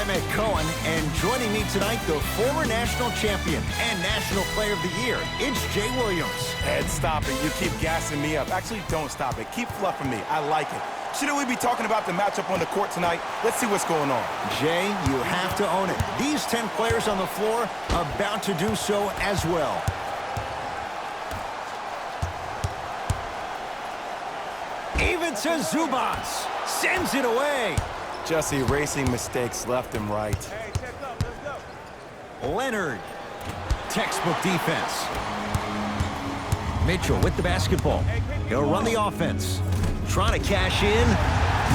I'm Ed Cohen, and joining me tonight, the former national champion and National Player of the Year, it's Jay Williams. Ed, stop it. You keep gassing me up. Actually, don't stop it. Keep fluffing me. I like it. Shouldn't we be talking about the matchup on the court tonight? Let's see what's going on. Jay, you have to own it. These 10 players on the floor about to do so as well. Even to Zubats. Sends it away. Just erasing mistakes left and right. Hey, check up. Let's go. Leonard. Textbook defense. Mitchell with the basketball. He'll run the offense. Trying to cash in.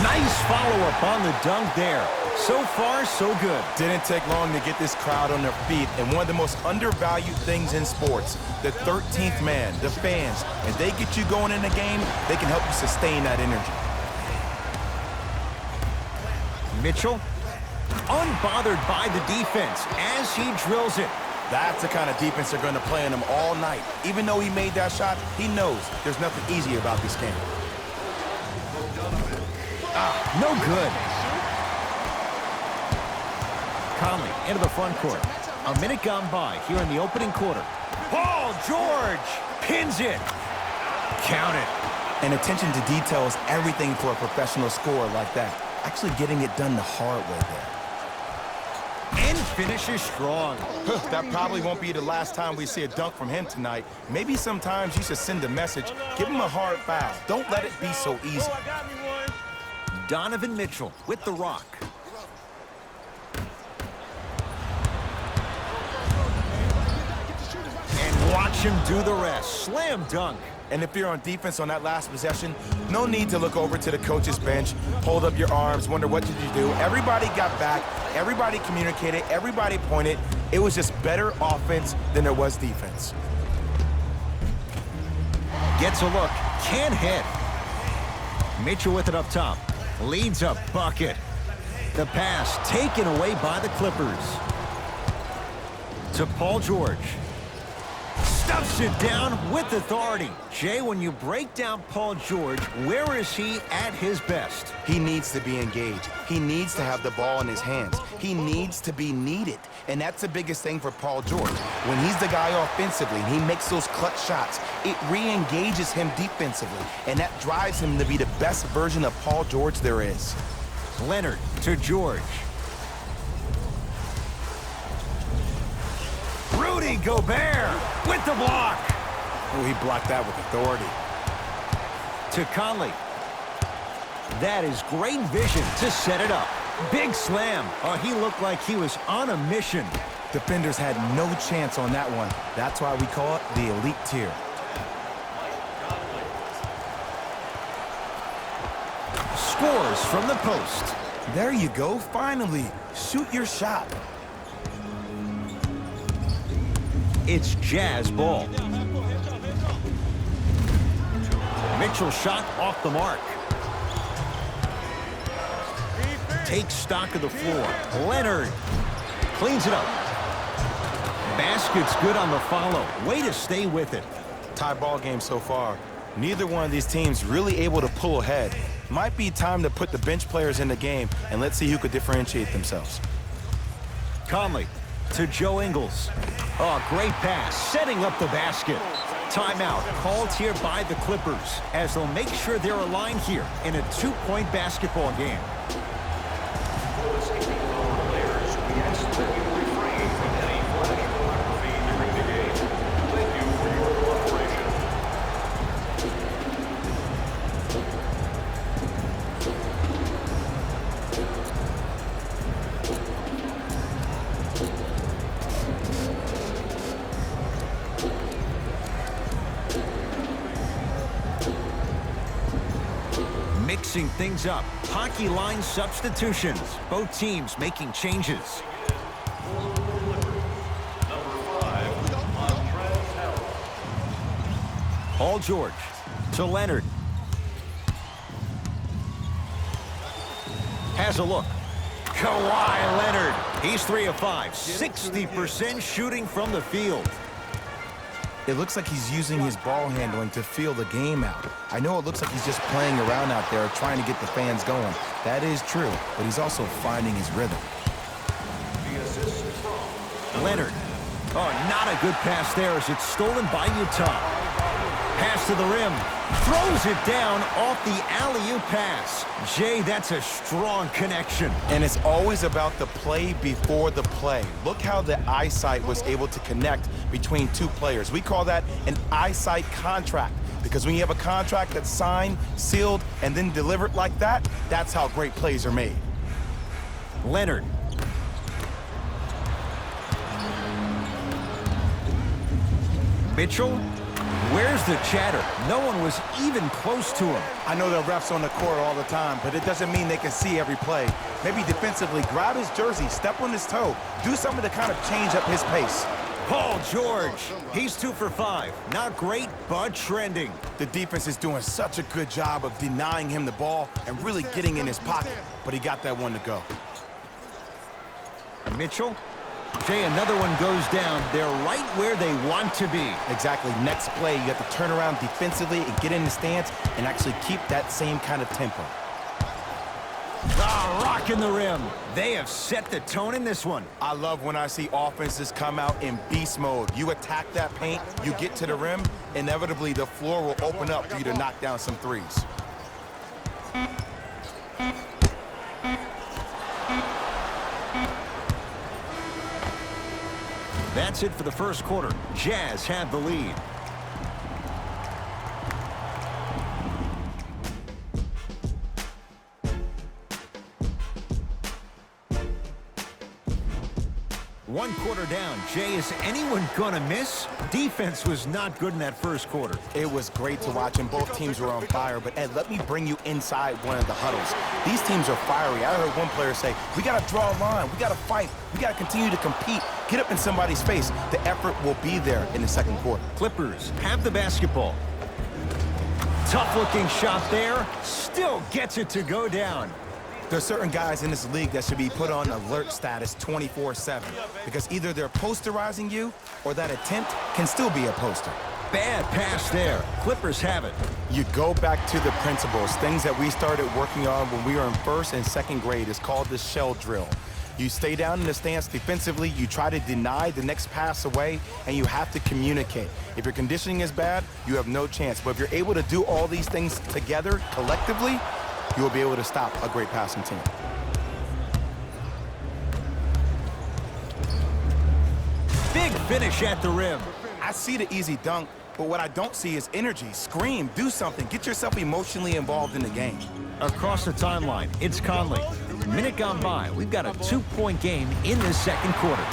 Nice follow-up on the dunk there. So far, so good. Didn't take long to get this crowd on their feet, and one of the most undervalued things in sports, the 13th man, the fans. If they get you going in the game, they can help you sustain that energy. Mitchell, unbothered by the defense as he drills it. That's the kind of defense they're going to play on him all night. Even though he made that shot, he knows there's nothing easy about this game. No good. Conley into the front court. A minute gone by here in the opening quarter. Paul George pins it. Count it. And attention to detail is everything for a professional scorer like that. Actually getting it done the hard way there. And finishes strong. That probably won't be the last time we see a dunk from him tonight. Maybe sometimes you should send a message. Give him a hard foul. Don't let it be so easy. Oh, I got me one. Donovan Mitchell with the rock. And watch him do the rest. Slam dunk. And if you're on defense on that last possession, no need to look over to the coach's bench, hold up your arms, wonder what did you do. Everybody got back, everybody communicated, everybody pointed. It was just better offense than there was defense. Gets a look, can't hit. Mitchell with it up top. Leads a bucket. The pass taken away by the Clippers. To Paul George. Stuffs it down with authority. Jay, when you break down Paul George, where is he at his best? He needs to be engaged. He needs to have the ball in his hands. He needs to be needed. And that's the biggest thing for Paul George. When he's the guy offensively and he makes those clutch shots, it re-engages him defensively. And that drives him to be the best version of Paul George there is. Leonard to George. Rudy Gobert with the block. Oh, he blocked that with authority. To Conley. That is great vision to set it up. Big slam. Oh, he looked like he was on a mission. Defenders had no chance on that one. That's why we call it the elite tier. Scores from the post. There you go, finally. Shoot your shot. It's Jazz ball. Mitchell shot off the mark. Takes stock of the floor. Leonard cleans it up. Basket's good on the follow. Way to stay with it. Tie ball game so far. Neither one of these teams really able to pull ahead. Might be time to put the bench players in the game, and let's see who could differentiate themselves. Conley to Joe Ingles. Oh, great pass, setting up the basket. Timeout called here by the Clippers as they'll make sure they're aligned here in a two-point basketball game. Mixing things up. Hockey line substitutions. Both teams making changes. Paul George to Leonard. Has a look. Kawhi Leonard. He's 3 of 5. 60% shooting from the field. It looks like he's using his ball handling to feel the game out. I know it looks like he's just playing around out there trying to get the fans going. That is true, but he's also finding his rhythm. Leonard. Oh, not a good pass there as it's stolen by Utah. Pass to the rim. Throws it down off the alley-oop pass. Jay, that's a strong connection. And it's always about the play before the play. Look how the eyesight was able to connect between two players. We call that an eyesight contract. Because when you have a contract that's signed, sealed, and then delivered like that, that's how great plays are made. Leonard. Mitchell. Where's the chatter? No one was even close to him. I know there are refs on the court all the time, but it doesn't mean they can see every play. Maybe defensively, grab his jersey, step on his toe, do something to kind of change up his pace. Paul George. He's 2 for 5. Not great, but trending. The defense is doing such a good job of denying him the ball and really getting in his pocket, but he got that one to go. Mitchell. Jay, another one goes down. They're right where they want to be. Exactly. Next play, you have to turn around defensively and get in the stance and actually keep that same kind of tempo. Ah, rocking the rim. They have set the tone in this one. I love when I see offenses come out in beast mode. You attack that paint, you get to the rim, inevitably the floor will open up for you to knock down some threes. That's it for the first quarter. Jazz have the lead. One quarter down. Jay, is anyone gonna miss? Defense was not good in that first quarter. It was great to watch, and both teams were on fire. But, Ed, let me bring you inside one of the huddles. These teams are fiery. I heard one player say, we got to draw a line. We got to fight. We got to continue to compete. Get up in somebody's face. The effort will be there in the second quarter. Clippers have the basketball. Tough-looking shot there. Still gets it to go down. There are certain guys in this league that should be put on alert status 24/7 because either they're posterizing you or that attempt can still be a poster. Bad pass there. Clippers have it. You go back to the principles, things that we started working on when we were in first and second grade. It's called the shell drill. You stay down in the stance defensively, you try to deny the next pass away, and you have to communicate. If your conditioning is bad, you have no chance. But if you're able to do all these things together, collectively, you will be able to stop a great passing team. Big finish at the rim. I see the easy dunk, but what I don't see is energy. Scream, do something. Get yourself emotionally involved in the game. Across the timeline, it's Conley. Minute gone by. We've got a 2-point game in this second quarter.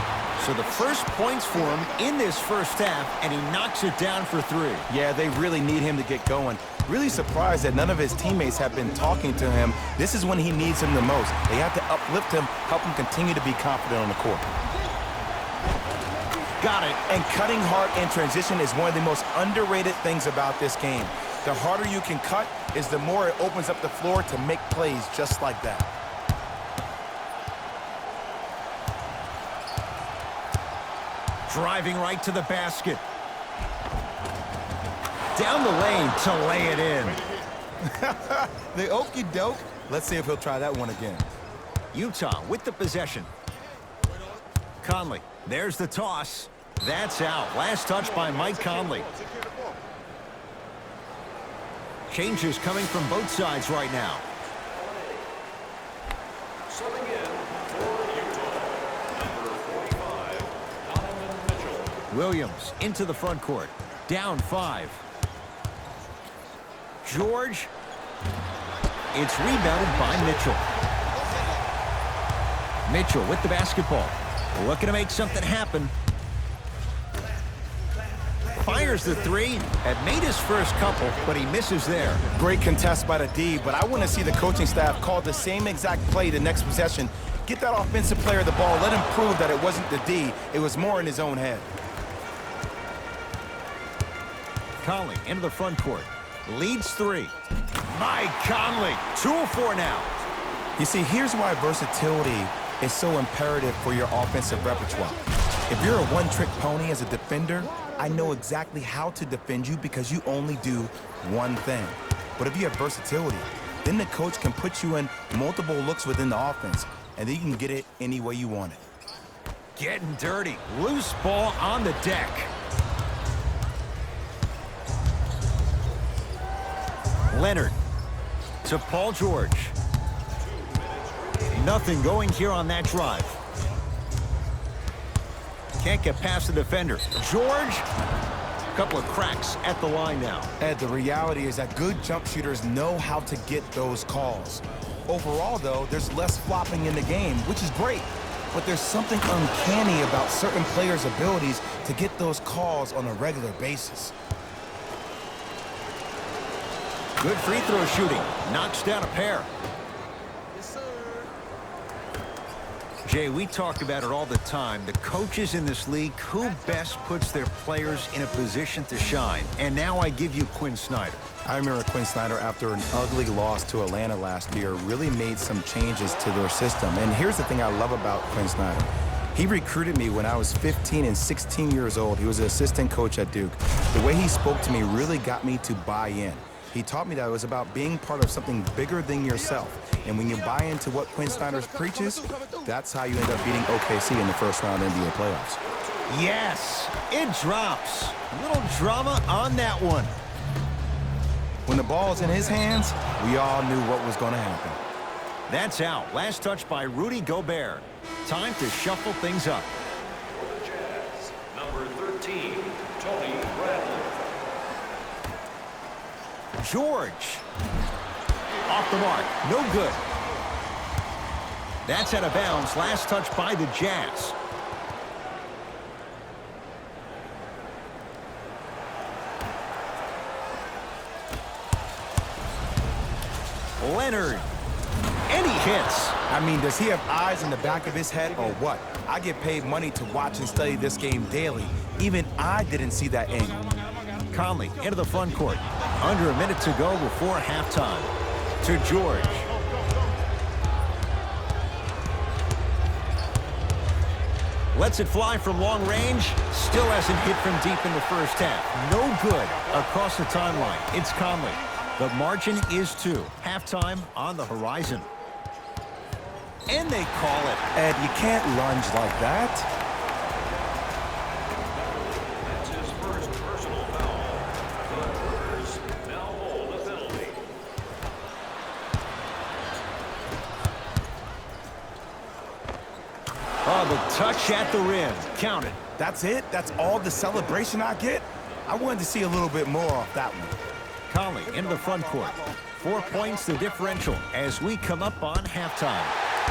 So the first points for him in this first half, and he knocks it down for 3. Yeah, they really need him to get going. Really surprised that none of his teammates have been talking to him. This is when he needs him the most. They have to uplift him, help him continue to be confident on the court. Got it. And cutting hard in transition is one of the most underrated things about this game. The harder you can cut is the more it opens up the floor to make plays just like that. Driving right to the basket. Down the lane to lay it in. The okie doke. Let's see if he'll try that one again. Utah with the possession. Conley, there's the toss. That's out. Last touch by Mike Conley. Changes coming from both sides right now. Williams into the front court. Down 5. George. It's rebounded by Mitchell. Mitchell with the basketball. Looking to make something happen. Fires the 3. Had made his first couple, but he misses there. Great contest by the D, but I want to see the coaching staff call the same exact play the next possession. Get that offensive player the ball. Let him prove that it wasn't the D. It was more in his own head. Conley into the front court. Leads 3. Mike Conley. 2 of 4 now. You see, here's why versatility is so imperative for your offensive repertoire. If you're a one-trick pony as a defender, I know exactly how to defend you because you only do one thing. But if you have versatility, then the coach can put you in multiple looks within the offense, and then you can get it any way you want it. Getting dirty. Loose ball on the deck. Leonard to Paul George. Nothing going here on that drive. Can't get past the defender. George, a couple of cracks at the line now. Ed, the reality is that good jump shooters know how to get those calls. Overall, though, there's less flopping in the game, which is great. But there's something uncanny about certain players' abilities to get those calls on a regular basis. Good free throw shooting. Knocks down a pair. Yes, sir. Jay, we talk about it all the time. The coaches in this league, who best puts their players in a position to shine? And now I give you Quinn Snyder. I remember Quinn Snyder, after an ugly loss to Atlanta last year, really made some changes to their system. And here's the thing I love about Quinn Snyder. He recruited me when I was 15 and 16 years old. He was an assistant coach at Duke. The way he spoke to me really got me to buy in. He taught me that it was about being part of something bigger than yourself. And when you buy into what Quinn Snyder preaches, that's how you end up beating OKC in the first round NBA playoffs. Yes, it drops. A little drama on that one. When the ball's in his hands, we all knew what was going to happen. That's out. Last touch by Rudy Gobert. Time to shuffle things up. For the Jazz, number 13, Tony Bradley. George. Off the mark. No good. That's out of bounds. Last touch by the Jazz. Leonard. And he hits. I mean, does he have eyes in the back of his head or what? I get paid money to watch and study this game daily. Even I didn't see that angle. Conley into the front court. Under a minute to go before halftime. To George. Lets it fly from long range. Still hasn't hit from deep in the first half. No good across the timeline. It's Conley. The margin is 2. Halftime on the horizon. And they call it. Ed, you can't lunge like that. That's his first personal foul. The Clippers now hold a penalty. Oh, the touch at the rim. Count it. That's it? That's all the celebration I get? I wanted to see a little bit more off that one. Conley into the front court. 4 points the differential as we come up on halftime.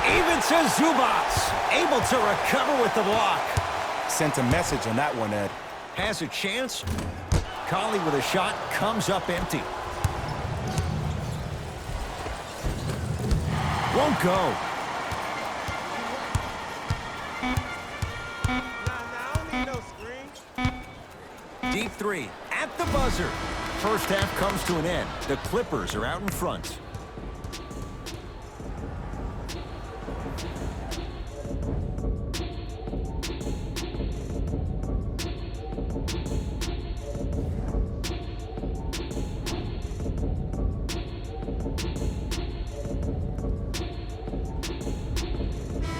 Even to Zubats. Able to recover with the block. Sent a message on that one, Ed. Has a chance. Conley with a shot. Comes up empty. Won't go. Nah, I don't need no screen. Deep 3 at the buzzer. First half comes to an end. The Clippers are out in front.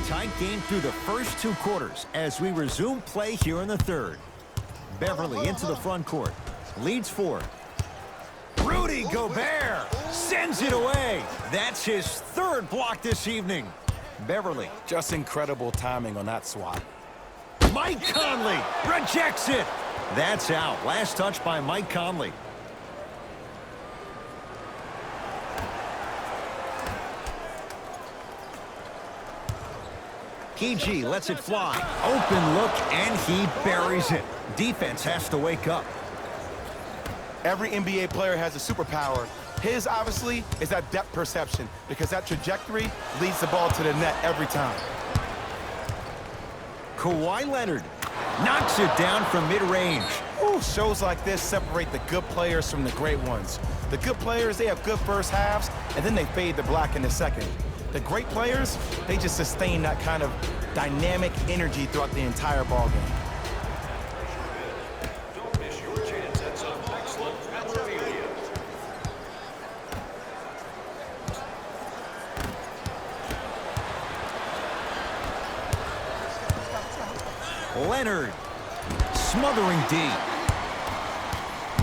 Tight game through the first 2 quarters as we resume play here in the third. Beverly into the front court. Leads 4. Rudy Gobert sends it away. That's his 3rd block this evening. Beverly. Just incredible timing on that swat. Mike Conley rejects it. That's out. Last touch by Mike Conley. PG lets it fly. Open look, and he buries it. Defense has to wake up. Every NBA player has a superpower. His, obviously, is that depth perception, because that trajectory leads the ball to the net every time. Kawhi Leonard knocks it down from mid-range. Ooh, shows like this separate the good players from the great ones. The good players, they have good first halves, and then they fade to black in the second. The great players, they just sustain that kind of dynamic energy throughout the entire ball game. Don't miss your chance at some excellent memorabilia. Leonard. Smothering D.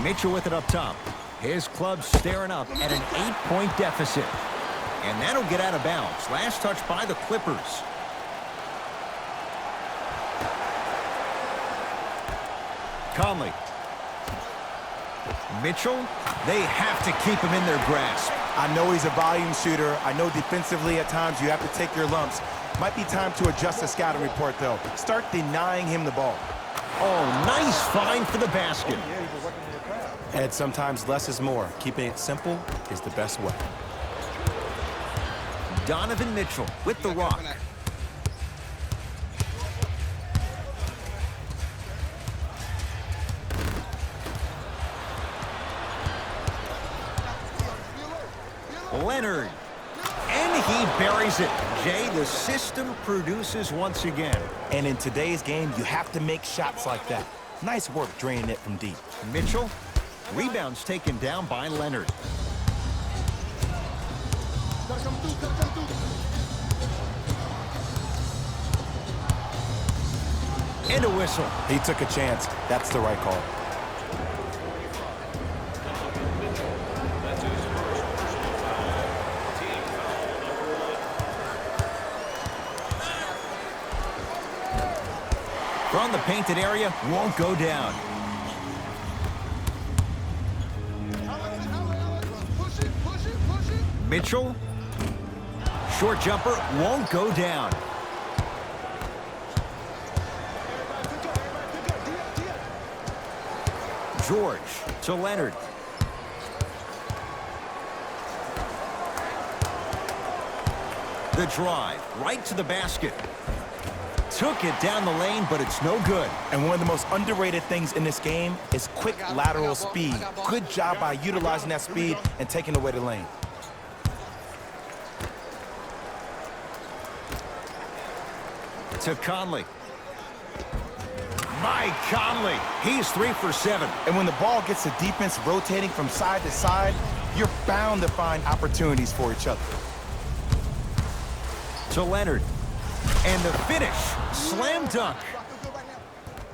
Mitchell with it up top. His club staring up at an 8-point deficit. And that'll get out of bounds. Last touch by the Clippers. Conley. Mitchell. They have to keep him in their grasp. I know he's a volume shooter. I know defensively at times you have to take your lumps. Might be time to adjust the scouting report, though. Start denying him the ball. Oh, nice find for the basket. Ed, sometimes less is more. Keeping it simple is the best way. Donovan Mitchell with the rock. Leonard. And he buries it. Jay, the system produces once again. And in today's game, you have to make shots like that. Nice work draining it from deep. Mitchell. Rebounds taken down by Leonard. And a whistle. He took a chance. That's the right call. That's his first personal foul. Team foul number 1. From the painted area, won't go down. Mitchell. Short jumper won't go down. George to Leonard. The drive right to the basket. Took it down the lane, but it's no good. And one of the most underrated things in this game is quick lateral speed. Good job by utilizing that speed and taking away the lane. To Conley. Mike Conley. He's 3 for 7. And when the ball gets the defense rotating from side to side, you're bound to find opportunities for each other. To Leonard. And the finish. Slam dunk.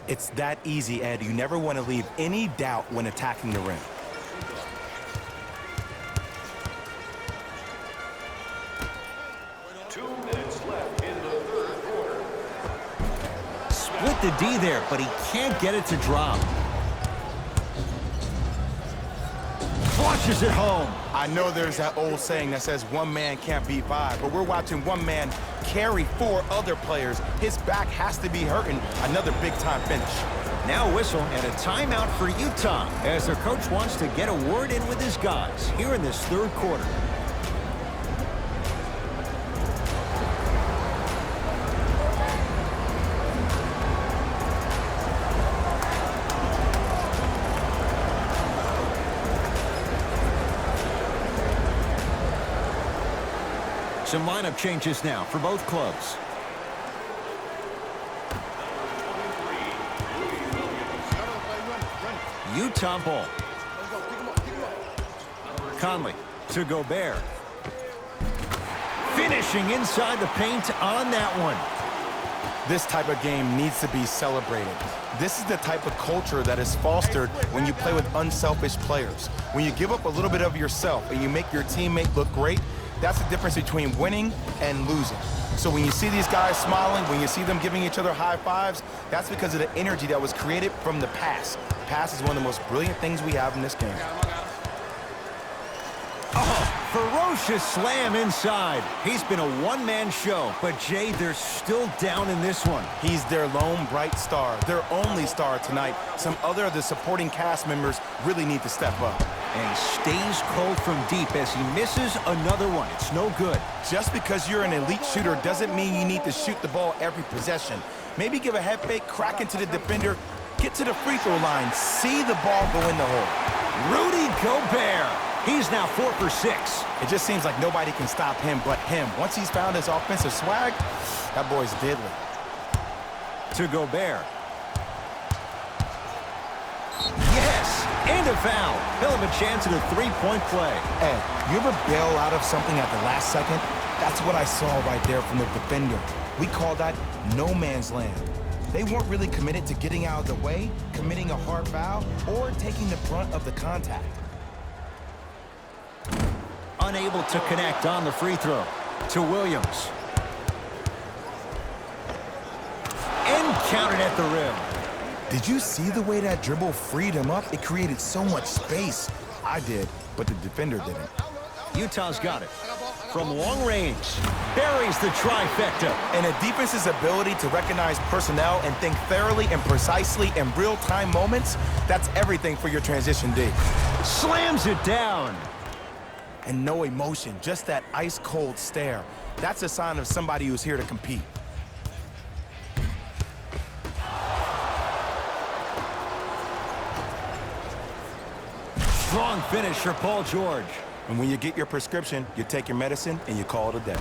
It's that easy, Ed. You never want to leave any doubt when attacking the rim. Split the D there, but he can't get it to drop. Flushes it home. I know there's that old saying that says one man can't beat five, but we're watching one man carry 4 other players. His back has to be hurting. Another big-time finish. Now a whistle and a timeout for Utah as their coach wants to get a word in with his guys here in this third quarter. Some lineup changes now for both clubs. Utah ball. Conley to Gobert. Finishing inside the paint on that one. This type of game needs to be celebrated. This is the type of culture that is fostered when you play with unselfish players. When you give up a little bit of yourself and you make your teammate look great, that's the difference between winning and losing. So when you see these guys smiling, when you see them giving each other high fives, that's because of the energy that was created from the pass. Pass is one of the most brilliant things we have in this game. Oh, ferocious slam inside. He's been a one-man show, but Jay, they're still down in this one. He's their lone bright star, their only star tonight. Some other of the supporting cast members really need to step up. And he stays cold from deep as he misses another one. It's no good. Just because you're an elite shooter doesn't mean you need to shoot the ball every possession. Maybe give a head fake, crack into the defender, get to the free throw line, see the ball go in the hole. Rudy Gobert. He's now 4 for 6. It just seems like nobody can stop him but him. Once he's found his offensive swag, that boy's deadly. To Gobert. Yes, and a foul. He'll have a chance at a three-point play. Ed, you ever bail out of something at the last second? That's what I saw right there from the defender. We call that no man's land. They weren't really committed to getting out of the way, committing a hard foul, or taking the brunt of the contact. Unable to connect on the free throw to Williams. And counted at the rim. Did you see the way that dribble freed him up? It created so much space. I did, but the defender didn't. Utah's got it. From long range, buries the trifecta. And a defense's ability to recognize personnel and think thoroughly and precisely in real-time moments, that's everything for your transition D. Slams it down. And no emotion, just that ice-cold stare. That's a sign of somebody who's here to compete. Strong finish for Paul George. And when you get your prescription, you take your medicine and you call it a day.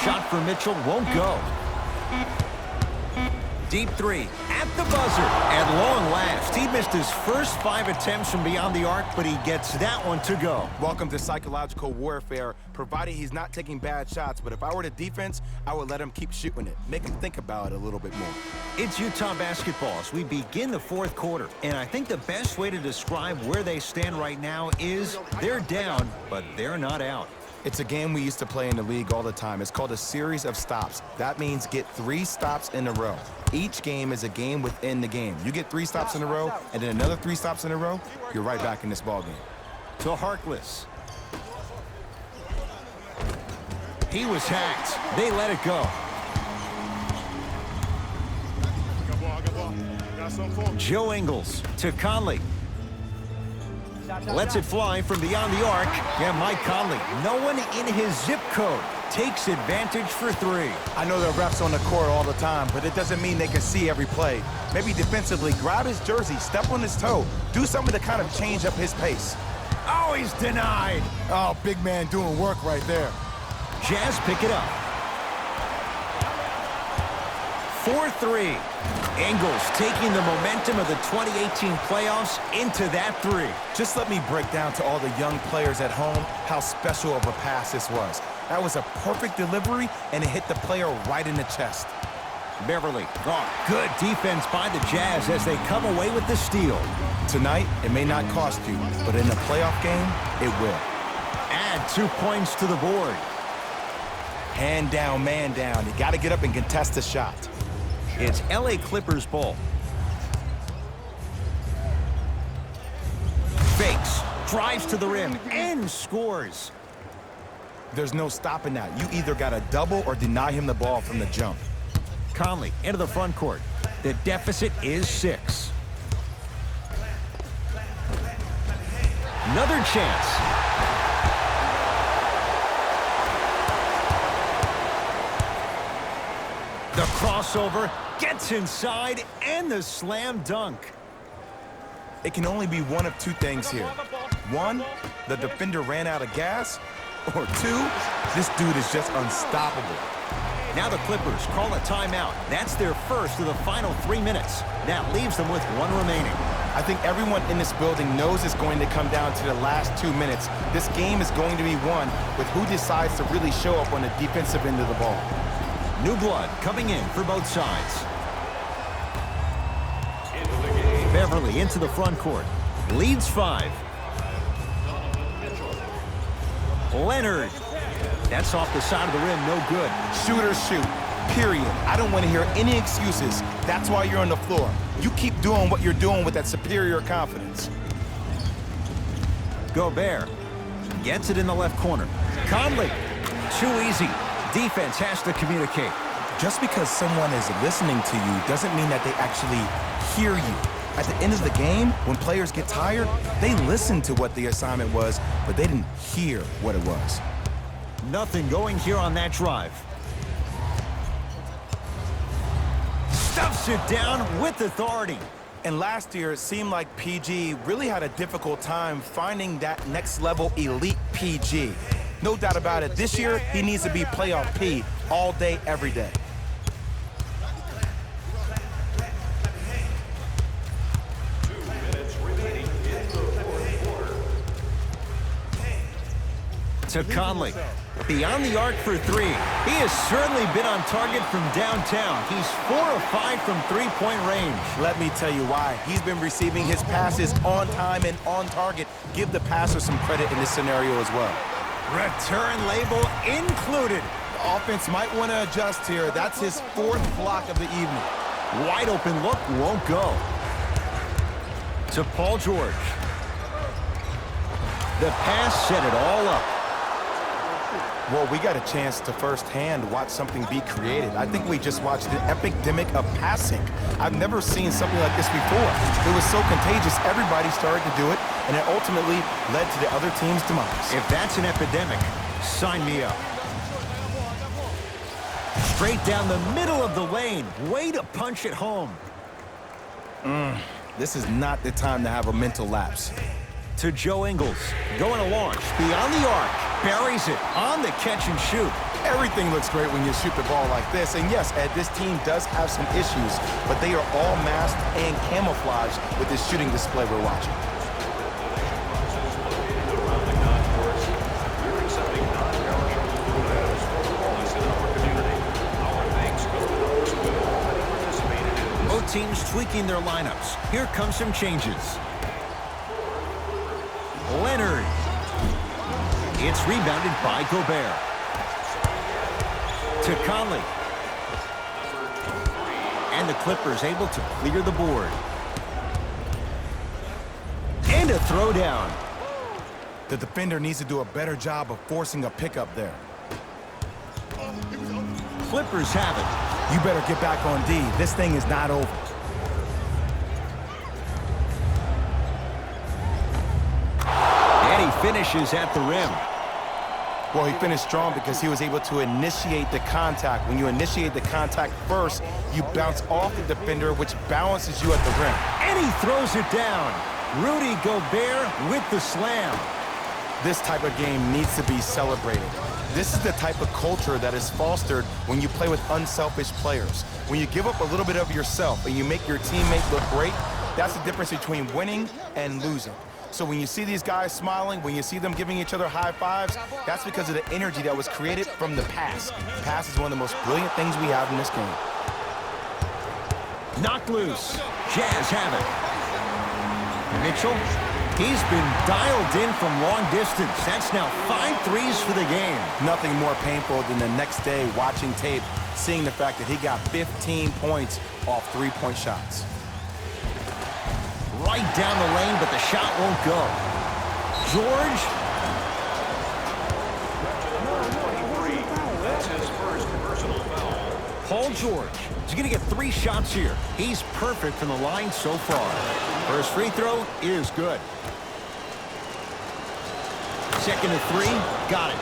Shot for Mitchell won't go. Deep three at the buzzer. At long last, he missed his first 5 attempts from beyond the arc, but he gets that one to go. Welcome to psychological warfare, provided he's not taking bad shots. But if I were the defense, I would let him keep shooting it. Make him think about it a little bit more. It's Utah basketball as we begin the fourth quarter. And I think the best way to describe where they stand right now is they're down, but they're not out. It's a game we used to play in the league all the time. It's called a series of stops. That means get 3 stops in a row. Each game is a game within the game. You get 3 stops in a row, and then another 3 stops in a row, you're right back in this ball game. To Harkless. He was hacked. They let it go. Joe Ingles to Conley. Lets it fly from beyond the arc. Yeah, Mike Conley, no one in his zip code, takes advantage for 3. I know there are refs on the court all the time, but it doesn't mean they can see every play. Maybe defensively, grab his jersey, step on his toe, do something to kind of change up his pace. Oh, he's denied. Oh, big man doing work right there. Jazz pick it up. 4-3. Ingles taking the momentum of the 2018 playoffs into that 3. Just let me break down to all the young players at home how special of a pass this was. That was a perfect delivery, and it hit the player right in the chest. Beverly, good defense by the Jazz as they come away with the steal. Tonight, it may not cost you, but in a playoff game, it will. Add 2 points to the board. Hand down, man down. You got to get up and contest the shot. It's LA Clippers ball. Fakes, drives to the rim, and scores. There's no stopping that. You either got to double or deny him the ball from the jump. Conley into the front court. The deficit is 6. Another chance. The crossover gets inside and the slam dunk. It can only be one of 2 things here. 1, the defender ran out of gas, or 2, this dude is just unstoppable. Now the Clippers call a timeout. That's their first of the final 3 minutes. That leaves them with 1 remaining. I think everyone in this building knows it's going to come down to the last 2 minutes. This game is going to be won with who decides to really show up on the defensive end of the ball. New blood coming in for both sides. Into the game. Beverly into the front court. Leads 5. Leonard. That's off the side of the rim, no good. Shooters shoot, period. I don't want to hear any excuses. That's why you're on the floor. You keep doing what you're doing with that superior confidence. Gobert gets it in the left corner. Conley, too easy. Defense has to communicate. Just because someone is listening to you doesn't mean that they actually hear you. At the end of the game, when players get tired, they listen to what the assignment was, but they didn't hear what it was. Nothing going here on that drive. Stuffs it down with authority. And last year, it seemed like PG really had a difficult time finding that next level elite PG. No doubt about it, this year, he needs to be playoff P all day, every day. To Conley. Beyond the arc for three. He has certainly been on target from downtown. He's 4 of 5 from three-point range. Let me tell you why. He's been receiving his passes on time and on target. Give the passer some credit in this scenario as well. Return label included. The offense might want to adjust here. That's his 4th block of the evening. Wide open look won't go. To Paul George. The pass set it all up. Well, we got a chance to firsthand watch something be created. I think we just watched an epidemic of passing. I've never seen something like this before. It was so contagious, everybody started to do it, and it ultimately led to the other team's demise. If that's an epidemic, sign me up. Straight down the middle of the lane. Way to punch it home. This is not the time to have a mental lapse. To Joe Ingles. Going to launch. Beyond the arc. Buries it on the catch and shoot. Everything looks great when you shoot the ball like this. And yes, Ed, this team does have some issues, but they are all masked and camouflaged with this shooting display we're watching. Both teams tweaking their lineups. Here come some changes. Leonard. It's rebounded by Gobert. To Conley. And the Clippers able to clear the board. And a throwdown. The defender needs to do a better job of forcing a pickup there. Clippers have it. You better get back on D. This thing is not over. And he finishes at the rim. Well, he finished strong because he was able to initiate the contact. When you initiate the contact first, you bounce off the defender, which balances you at the rim. And he throws it down. Rudy Gobert with the slam. This type of game needs to be celebrated. This is the type of culture that is fostered when you play with unselfish players. When you give up a little bit of yourself and you make your teammate look great, that's the difference between winning and losing. So when you see these guys smiling, when you see them giving each other high fives, that's because of the energy that was created from the pass. The pass is one of the most brilliant things we have in this game. Knocked loose. Jazz have it. Mitchell, he's been dialed in from long distance. That's now 5 threes for the game. Nothing more painful than the next day watching tape, seeing the fact that he got 15 points off three-point shots. Right down the lane, but the shot won't go. George. That's his first personal foul. Paul George. He's going to get 3 shots here. He's perfect from the line so far. First free throw is good. Second to 3. Got it.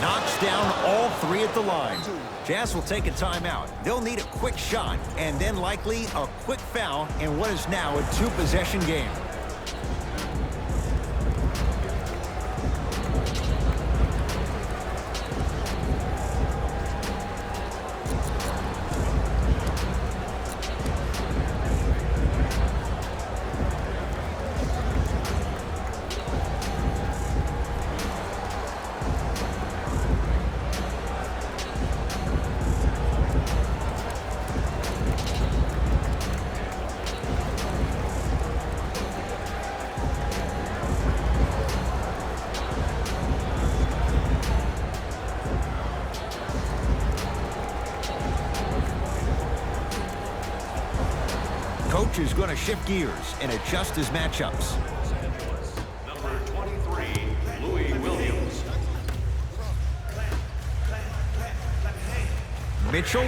Knocks down all 3 at the line. Jazz will take a timeout. They'll need a quick shot and then likely a quick foul in what is now a 2-possession game. Coach is going to shift gears and adjust his matchups. Number 23, Louis Williams. Mitchell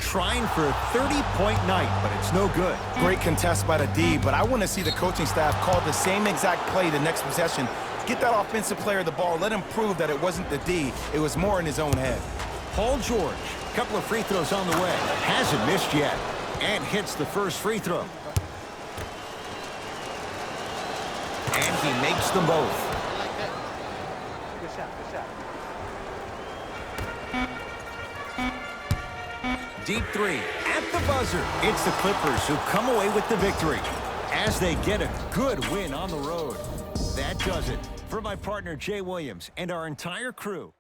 trying for a 30-point night, but it's no good. Great contest by the D, but I want to see the coaching staff call the same exact play the next possession. Get that offensive player the ball. Let him prove that it wasn't the D. It was more in his own head. Paul George, a couple of free throws on the way. Hasn't missed yet. And hits the first free throw. And he makes them both. Good shot, good shot. Deep 3 at the buzzer. It's the Clippers who come away with the victory. as they get a good win on the road. That does it for my partner, Jay Williams, and our entire crew.